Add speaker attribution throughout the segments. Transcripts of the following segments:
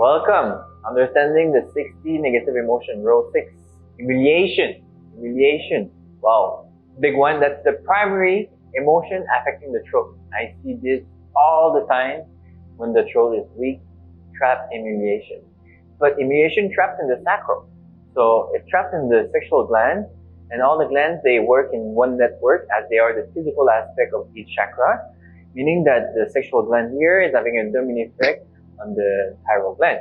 Speaker 1: Welcome. Understanding the 60 negative emotion, row 6. Humiliation. Humiliation. Wow. Big one. That's the primary emotion affecting the throat. I see this all the time when the throat is weak. Trapped humiliation. But humiliation trapped in the sacral. So it's trapped in the sexual gland, and all the glands, they work in one network as they are the physical aspect of each chakra, meaning that the sexual gland here is having a dominant effect on the thyroid gland.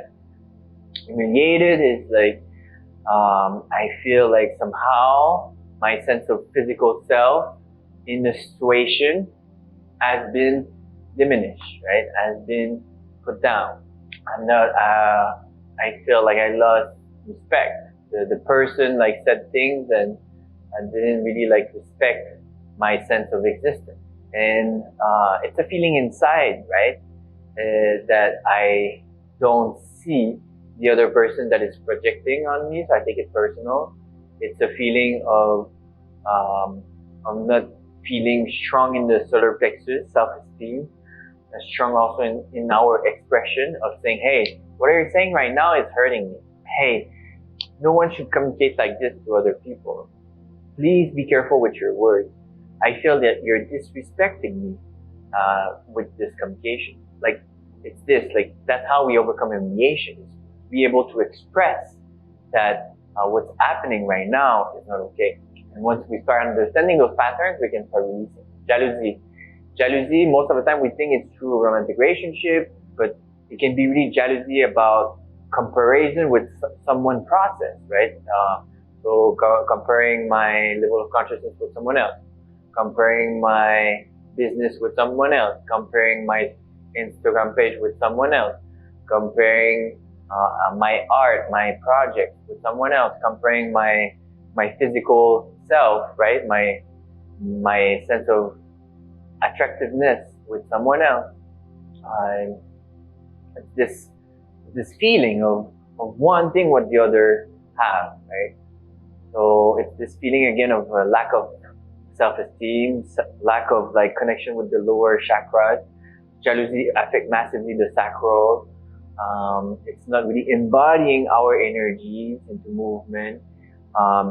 Speaker 1: Humiliated is like, I feel like somehow my sense of physical self in the situation has been diminished, right? Has been put down. I'm not, I feel like I lost respect. The person like said things and I didn't really like respect my sense of existence. And it's a feeling inside, right? That I don't see the other person that is projecting on me, so I take it personal. It's a feeling of not feeling strong in the solar plexus, self-esteem, strong also in our expression of saying, hey, what are you saying right now is hurting me. Hey, no one should communicate like this to other people. Please be careful with your words. I feel that you're disrespecting me with this communication. Like, it's this, like, that's how we overcome humiliation. Be able to express that what's happening right now is not okay. And once we start understanding those patterns, we can start releasing. Jealousy. Jealousy, most of the time we think it's through a romantic relationship, but it can be really jealousy about comparison with someone process, right? So comparing my level of consciousness with someone else, comparing my business with someone else, comparing my Instagram page with someone else, comparing my art, my project with someone else, comparing my physical self, right? My sense of attractiveness with someone else. This feeling of wanting what the other have, right? So it's this feeling again of a lack of self-esteem, lack of like connection with the lower chakras. Jealousy affects massively the sacral. It's not really embodying our energies into movement,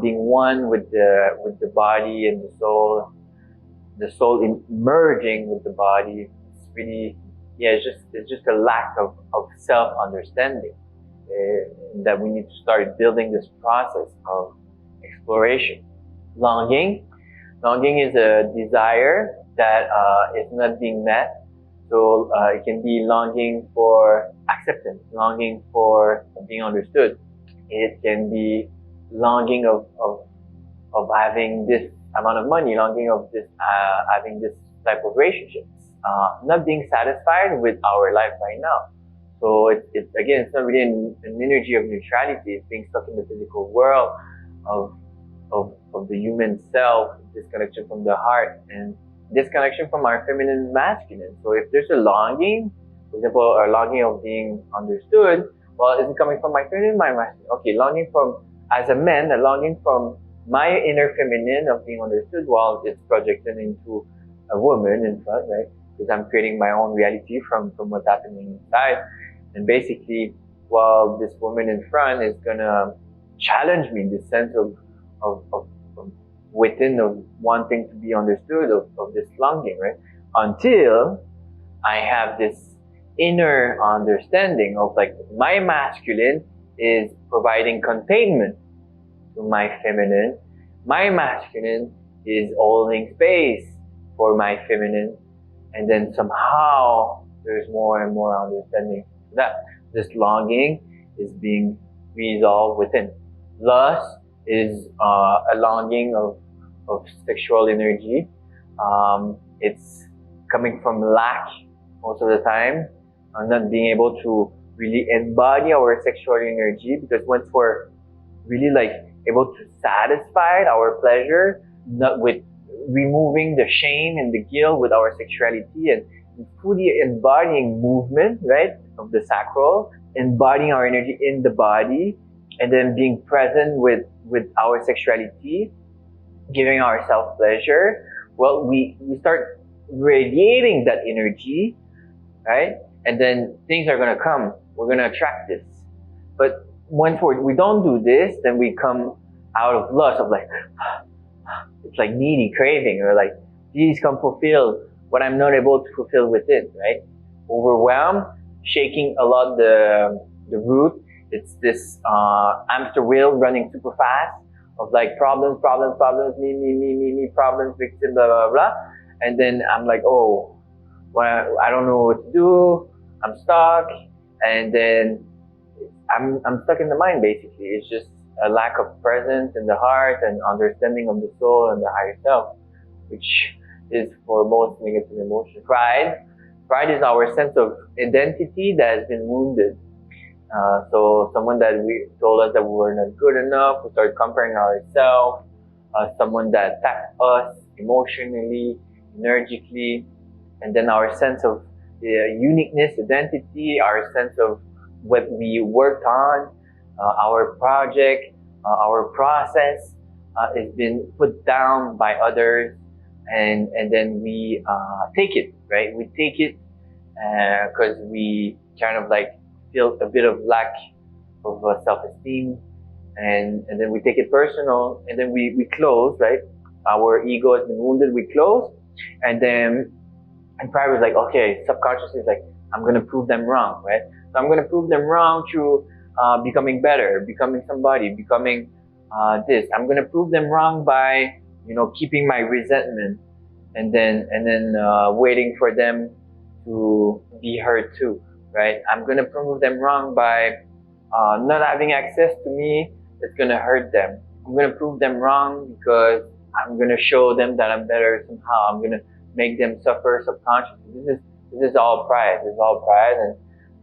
Speaker 1: being one with the body and the soul merging with the body. It's really, it's just a lack of self-understanding that we need to start building this process of exploration. Longing is a desire that is not being met. So it can be longing for acceptance, longing for being understood. It can be longing of having this amount of money, longing of this having this type of relationships, not being satisfied with our life right now. So it's again, it's not really an energy of neutrality. It's being stuck in the physical world of the human self, disconnection from the heart, and disconnection from our feminine and masculine. So if there's a longing, for example, a longing of being understood, well, is it coming from my feminine, my masculine? Okay, longing from, as a man, a longing from my inner feminine of being understood, while it's projected into a woman in front, right? Because I'm creating my own reality from what's happening inside. And basically, while this woman in front is gonna challenge me, this sense of within of wanting to be understood, of this longing, right? Until I have this inner understanding of like my masculine is providing containment to my feminine. My masculine is holding space for my feminine. And then somehow there's more and more understanding that this longing is being resolved within. Lust is a longing of sexual energy. It's coming from lack most of the time, not being able to really embody our sexual energy, because once we're really like able to satisfy our pleasure, not with removing the shame and the guilt with our sexuality and fully embodying movement, right, of the sacral, embodying our energy in the body, and then being present with our sexuality, giving ourselves pleasure, well, we start radiating that energy, right? and then things are gonna come. We're gonna attract this. But once we don't do this, then we come out of lust of like, it's like needy craving, or like, please come fulfill what I'm not able to fulfill within, right? Overwhelmed, shaking a lot the root. It's this hamster wheel running super fast of like problems, me, problems, victim, blah, blah, blah. And then I'm like, oh, well, I don't know what to do. I'm stuck. And then I'm stuck in the mind, basically. It's just a lack of presence in the heart and understanding of the soul and the higher self, which is for most negative emotions. Pride is our sense of identity that has been wounded. So someone that we told us that we were not good enough, we started comparing ourselves, someone that attacked us emotionally, energically, and then our sense of uniqueness, identity, our sense of what we worked on, our project, our process is been put down by others, and then we take it, right? We take it because we kind of like feel a bit of lack of self-esteem, and then we take it personal, and then we close, right? Our ego has been wounded, we close, and then and pride was like, okay, subconsciously is like, I'm gonna prove them wrong, right? So I'm gonna prove them wrong through becoming better, becoming somebody, becoming this. I'm gonna prove them wrong by, keeping my resentment, and then waiting for them to be hurt too, right? I'm gonna prove them wrong by not having access to me. It's gonna hurt them. I'm gonna prove them wrong because I'm gonna show them that I'm better somehow. I'm gonna make them suffer subconsciously. This is all pride. This is all pride,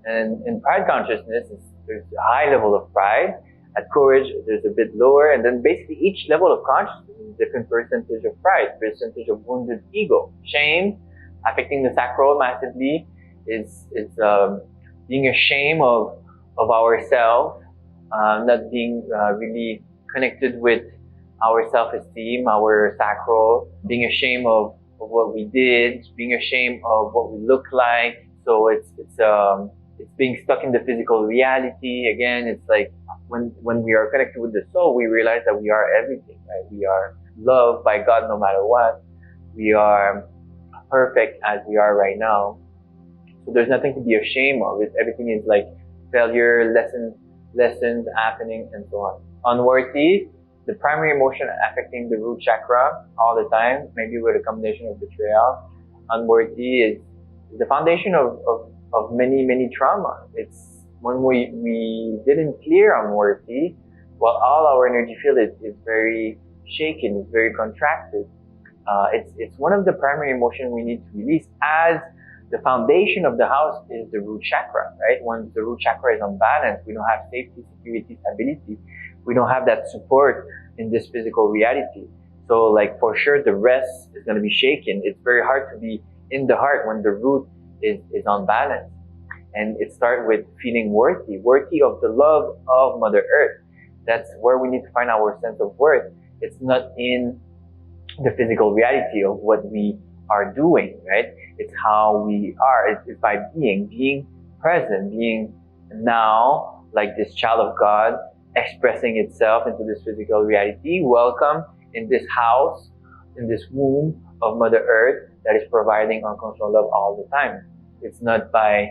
Speaker 1: and in pride consciousness, there's a high level of pride. At courage, there's a bit lower, and then basically each level of consciousness is a different percentage of pride, percentage of wounded ego. Shame, affecting the sacral massively, is being ashamed of ourselves, not being really connected with our self-esteem, our sacral, being ashamed of what we did, being ashamed of what we look like. So it's being stuck in the physical reality. Again, it's like when we are connected with the soul, we realize that we are everything, right? We are loved by God no matter what. We are perfect as we are right now. So there's nothing to be ashamed of. Everything is like failure, lessons happening, and so on. Unworthy, the primary emotion affecting the root chakra all the time, maybe with a combination of betrayal. Unworthy is the foundation of many trauma. It's when we didn't clear unworthy, well, all our energy field is very shaken, it's very contracted. It's one of the primary emotions we need to release, as the foundation of the house is the root chakra, right? Once the root chakra is unbalanced, we don't have safety, security, stability. We don't have that support in this physical reality. So like for sure the rest is going to be shaken. It's very hard to be in the heart when the root is unbalanced. And it starts with feeling worthy of the love of Mother Earth. That's where we need to find our sense of worth. It's not in the physical reality of what we are doing, right? It's how we are. It's by being present, being now like this child of God, expressing itself into this physical reality. Welcome in this house, in this womb of Mother Earth that is providing unconditional love all the time. It's not by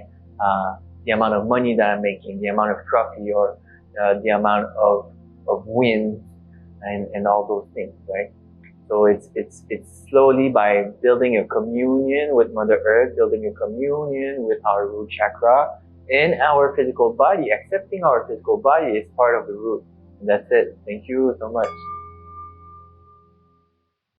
Speaker 1: the amount of money that I'm making, the amount of trophy, or the amount of wins and all those things, right? So it's slowly by building a communion with Mother Earth, building a communion with our root chakra in our physical body. Accepting our physical body is part of the root. And that's it. Thank you so much.